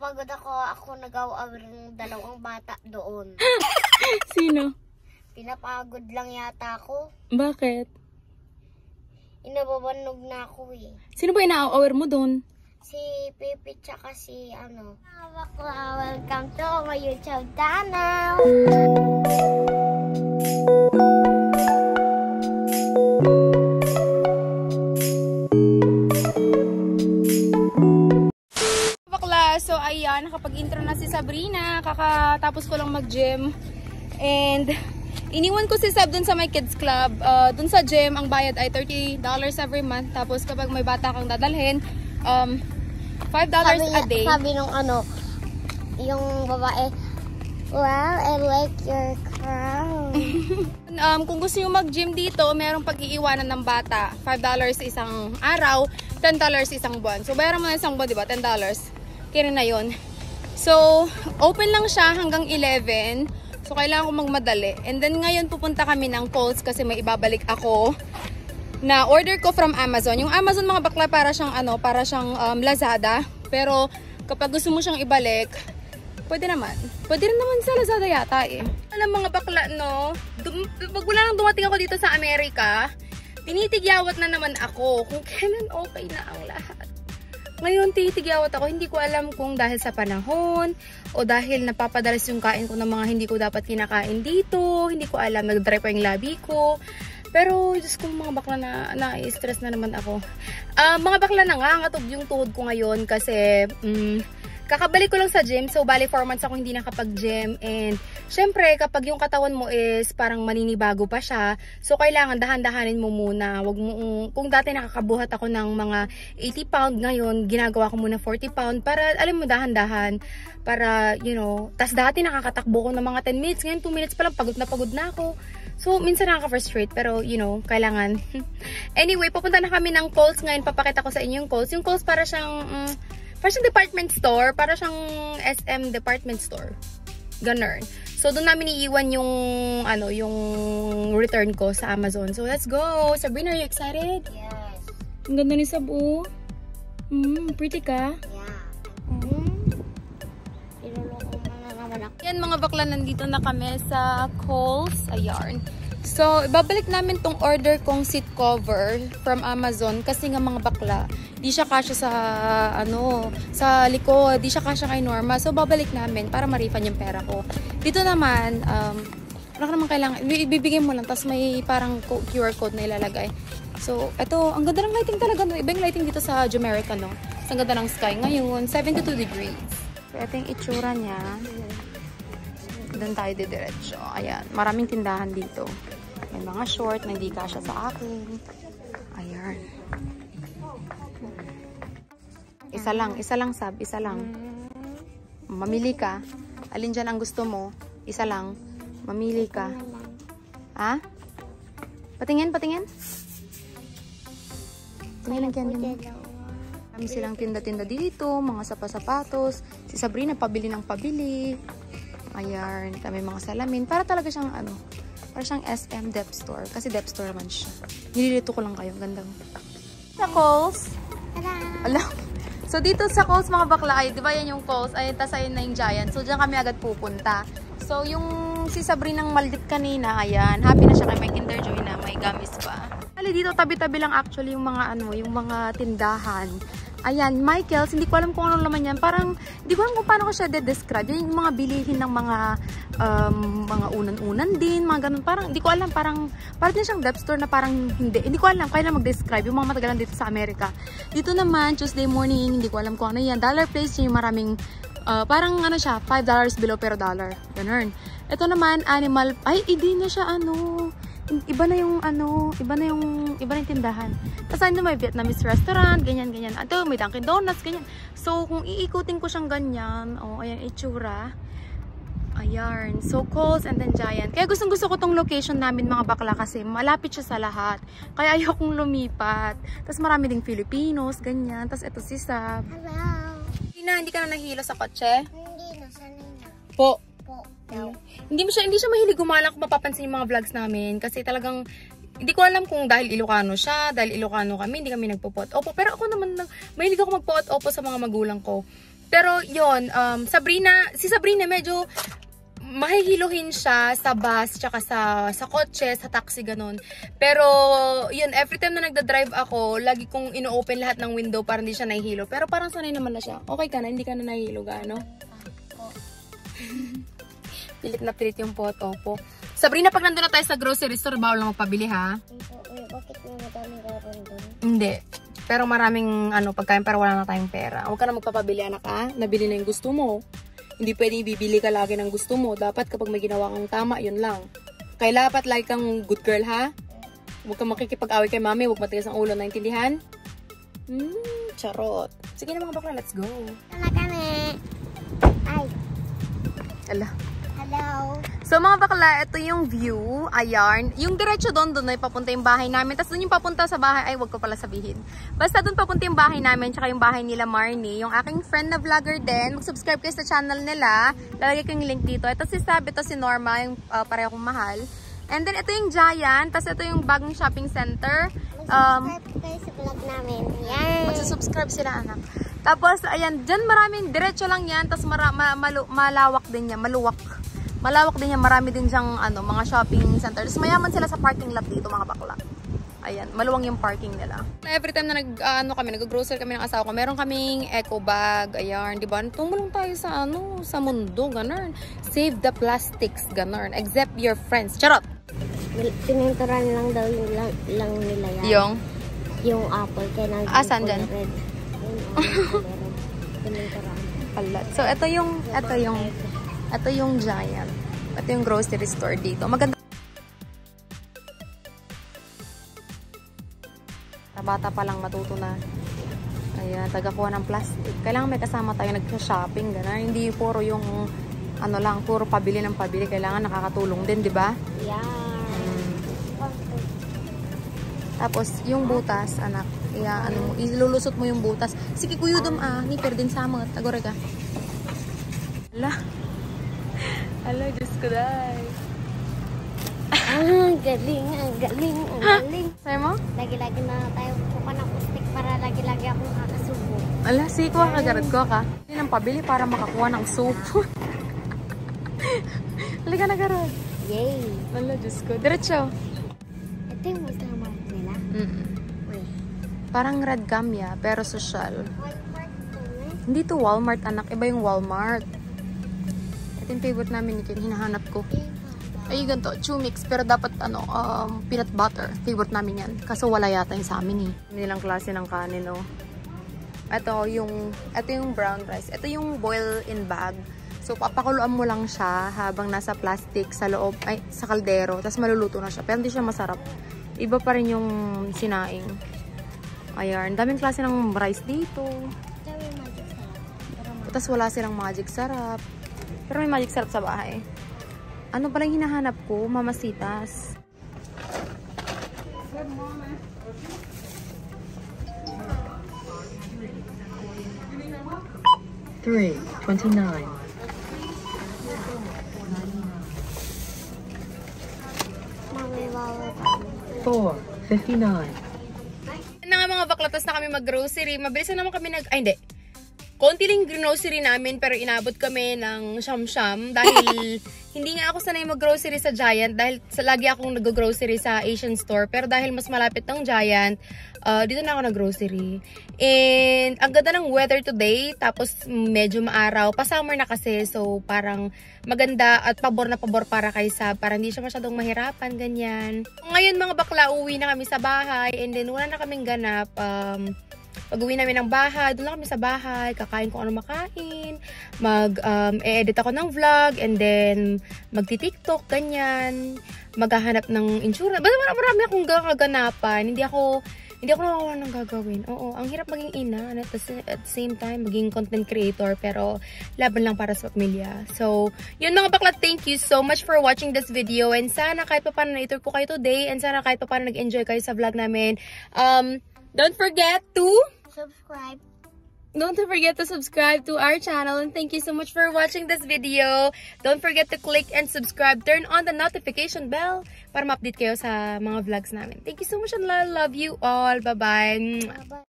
Napapagod ako nag-awawir ng dalawang bata doon. Sino? Pinapagod lang yata ako. Bakit? Inababanog na ako eh. Sino ba ina-aware mo doon? Si Pipi tsaka si ano. Welcome to my YouTube channel. Bakla, so ayan, nakapag-intro na si Sabrina. Kakatapos ko lang mag-gym. And iniwan ko si Sab dun sa my kids club. Dun sa gym, ang bayad ay $30 every month. Tapos kapag may bata kang dadalhin, $5 a day. Sabi nung ano, yung babae, wow, I like your crown. Kung gusto nyo mag-gym dito, merong pag-iiwanan ng bata. $5 sa isang araw, $10 sa isang buwan. So, bayaran mo na isang buwan, diba? $10. Kaya na yun. So, open lang siya hanggang 11. So, kailangan ko magmadali. And then, ngayon pupunta kami ng Kohl's kasi may ibabalik ako na order ko from Amazon. Yung Amazon, mga bakla, para siyang, para siyang Lazada. Pero, kapag gusto mo siyang ibalik, pwede naman. Pwede rin naman sa Lazada yata eh. Alam mga bakla, no? Pag wala nang dumating ako dito sa Amerika, tinitigyawat na naman ako kung kailan okay na ang lahat. Ngayon, titigyawat ako. Hindi ko alam kung dahil sa panahon o dahil napapadalas yung kain ko ng mga hindi ko dapat kinakain dito. Hindi ko alam. Nag-dry pa yung labi ko. Pero, Diyos ko, mga bakla na-stress na naman ako. Mga bakla na nga, ngatog yung tuhod ko ngayon kasi kakabalik ko lang sa gym. So, bali 4 months ako hindi nakapag-gym. And, syempre, kapag yung katawan mo is parang maninibago pa siya, so, kailangan dahan-dahanin mo muna. Wag mo, kung dati nakakabuhat ako ng mga 80 pound, ngayon, ginagawa ko muna 40 pound para, alam mo, dahan-dahan. Para, you know, tas dati nakakatakbo ko ng mga 10 minutes. Ngayon, 2 minutes pa lang, pagod na ako. So, minsan nakaka-frustrate, pero, you know, kailangan. Anyway, pupunta na kami ng Kohl's. Ngayon, papakita ko sa inyo yung Kohl's. Yung Kohl's para siyang department store, para siyang SM department store. Ganun. So, doon namin iiwan yung, yung return ko sa Amazon. So, let's go! Sabrina, are you excited? Yes. Ang ganda ni Sabu. Pretty ka? Yeah. Iluloko mo na naman ako. Yan mga bakla, nandito na kami sa Kohl's. Ayan. So, ibabalik namin tong order kong seat cover from Amazon kasi nga mga bakla, di siya kasya sa, sa likod, di siya kasya kay Norma. So, babalik namin para ma-refund yung pera ko. Dito naman, wala ka naman kailangan, ibibigay mo lang, tapos may parang QR code na ilalagay. So, eto, ang ganda ng lighting talaga, no? Iba yung lighting dito sa Jamaica, no? Ang ganda ng sky ngayon, 72 degrees. So, ito yung itsura niya. Doon tayo didiretso. Ayan, maraming tindahan dito. May mga short na hindi kasya sa akin. Ayan. Isa lang Sab, isa lang. Mamili ka. Alin dyan ang gusto mo? Isa lang. Mamili ka. Ha? Patingin. Tingin lang yan din. Kami silang tinda-tinda dito, mga sapatos. Si Sabrina pabili ng pabili. Ayan, kami mga salamin. Para talaga siyang para siyang SM Dep Store. Kasi Dep Store naman siya. Nililito ko lang kayo. Ganda mo. Sa Kohl's. Alam. So, dito sa Kohl's mga bakla, ay, di ba yan yung Kohl's? Ay, tas ayun na yung Giant. So, dyan kami agad pupunta. So, yung si Sabrinang Maldit kanina, ayan. Happy na siya kay may Kinder Joy na may gamis pa. Dali dito, tabi-tabi lang actually yung mga, yung mga tindahan. Ayan, Michael's, hindi ko alam kung anong laman yan. Parang, hindi ko alam kung paano ko siya de-describe. Yung mga bilihin ng mga unan-unan din, mga ganun. Parang, hindi ko alam, parang din siyang dep store na parang hindi. Hindi ko alam, kaya lang mag-describe yung mga matagalan dito sa Amerika. Dito naman, Tuesday morning, hindi ko alam kung ano yan. Dollar Place, yung maraming, parang siya, $5 below pero dollar. Ganun. Ito naman, animal, ay, hindi na siya, iba na yung tindahan. Tapos ano, may Vietnamese restaurant, ganyan. Ito, may Dunkin Donuts, ganyan. So, kung iikutin ko siyang ganyan, ayan, itsura. Ayan. So, Kohl's and then Giant. Kaya gustong-gusto ko tong location namin mga bakla kasi malapit siya sa lahat. Kaya ayokong lumipat. Tapos marami ding Filipinos, ganyan. Tapos ito si Sab. Hello. Hindi ka na nahilo sa kotse? Hindi na, sanay na. Po. No. Hindi siya mahilig gumala kung mapapansin yung mga vlogs namin kasi talagang hindi ko alam kung dahil Ilocano siya, dahil Ilocano kami, hindi kami nagpo-pot opo. Pero ako naman, mahilig ako magpo-pot opo sa mga magulang ko. Pero yon si Sabrina medyo mahihiluhin siya sa bus, tsaka sa kotse, sa taxi, ganun. Pero, yun, every time na nagda-drive ako, lagi kong ino-open lahat ng window para hindi siya nahihilo. Pero parang sanay naman na siya. Okay ka na? Hindi ka na nahihilo, gano? Pilit na pilit yung photo po. Sabrina, pag nandun na tayo sa grocery store, bawal lang magpabili, ha? Bakit mo madaming garon doon? Hindi. Pero maraming pagkain, pero wala na tayong pera. Huwag ka na magpapabili, anak, ha? Nabili na yung gusto mo. Hindi pwedeng ibibili ka lagi ng gusto mo. Dapat kapag may ginawa kang tama, yun lang. Kaya dapat lagi kang good girl, ha? Huwag kang makikipag-away kay mami. Huwag matigas ang ulo. Naintindihan? Charot. Sige na mga bakla, let's go. Sana kami. Ay. Ala. Hello. So mga bakla, ito yung view. Ayan. Yung diretso doon ay papunta yung bahay namin. Tapos doon yung papunta sa bahay. Ay, wag ko pala sabihin. Basta doon papunta yung bahay namin. Tsaka yung bahay nila Marnie. Yung aking friend na vlogger din. Mag-subscribe kayo sa channel nila. Lalagay ko yung link dito. Ito si Sab. Ito si Norma. Yung pareho kong mahal. And then ito yung Giant. Tapos ito yung bagong shopping center. Mag-subscribe kayo sa vlog namin. Yan. Mag-subscribe sila, anak. Tapos, ayan. Dyan maraming diretso lang yan. Tapos malawak din yan. Malawak din yan, marami din siyang mga shopping center. Tapos mayaman sila sa parking lot dito, mga bakla. Ayan, maluwang yung parking nila. Every time na nag-grocery kami ng asawa ko, meron kaming eco bag, ayan, di ba? Tumulong tayo sa sa mundo, ganun. Save the plastics, ganun. Except your friends. Charot! Pininturan lang daw lang nila yan. Yung apple, kaya naging asan dyan? red. Pininturan. Alat. So, ito yung Giant. Ito yung grocery store dito. Maganda. Bata pa lang matuto na. Ayan, tagakuha ng plastic. Kailangan may kasama tayo nag-shopping. Gano'n. Hindi puro yung puro pabili ng pabili. Kailangan nakakatulong din, di ba? Yeah. Tapos, yung butas, anak. Ilulusot mo yung butas. Sige, kuyudom ni perdin sama. Tagore ka. Ala, Diyos ko, day. Galing. Sabi mo? Lagi-lagi na tayo kukuha ng stick para lagi-lagi akong kakasubo. Ala, sige ko kagarad ko ka. Hindi nang pabili para makakuha ng soup. Halika na garad. Yay. Ala, Diyos ko. Diretso. Ito yung masama nila. Parang Red Gamya, pero social. Walmart to, eh? Hindi to Walmart, anak. Iba yung Walmart. Ito yung favorite namin, hinahanap ko. Ay, ganito, Chumix, pero dapat peanut butter. Favorite namin yan. Kaso wala yata yung sa amin eh. Nilang klase ng kanin, oh. Ito yung brown rice. Ito yung boil in bag. So, papakuluan mo lang siya habang nasa plastic sa loob, sa kaldero. Tapos maluluto na siya. Pero hindi siya masarap. Iba pa rin yung sinaing. Ayan, daming klase ng rice dito. Tapos wala silang magic sarap. Pero may magic sarap sa bahay. Ano pala yung hinahanap ko? Mamasitas. $3.29. $4.59. Na nga mga baklatas na kami mag-grocery. Mabilis na naman kami hindi. Konti lang grocery namin pero inabot kami ng siyam-siyam dahil hindi nga ako sanay mag-grocery sa Giant dahil lagi akong nag-grocery sa Asian store. Pero dahil mas malapit ng Giant, dito na ako nag-grocery. And ang ganda ng weather today, tapos medyo maaraw. Pa-summer na kasi, so parang maganda at pabor na pabor para kay Sab. Para hindi siya masyadong mahirapan, ganyan. Ngayon mga bakla, uwi na kami sa bahay and then wala na kaming ganap. Pag-uwi namin ng bahay, doon lang kami sa bahay, kakain kung ano makain, mag-edit ako ng vlog, and then magti-tiktok, ganyan, maghahanap ng insurance. Basta marami akong kaganapan, hindi ako nawawalan ng gagawin. Oo, ang hirap maging ina, at the same time, maging content creator, pero laban lang para sa pamilya. So, yun mga bakla, thank you so much for watching this video, and sana kahit pa paano na-itour ko kayo today, and sana kahit pa paano nag-enjoy kayo sa vlog namin. Don't forget to Subscribe. Don't forget to subscribe to our channel, and thank you so much for watching this video. Don't forget to click and subscribe. Turn on the notification bell para ma-update kayo sa mga vlogs namin. Thank you so much and love you all. Bye-bye. Bye-bye.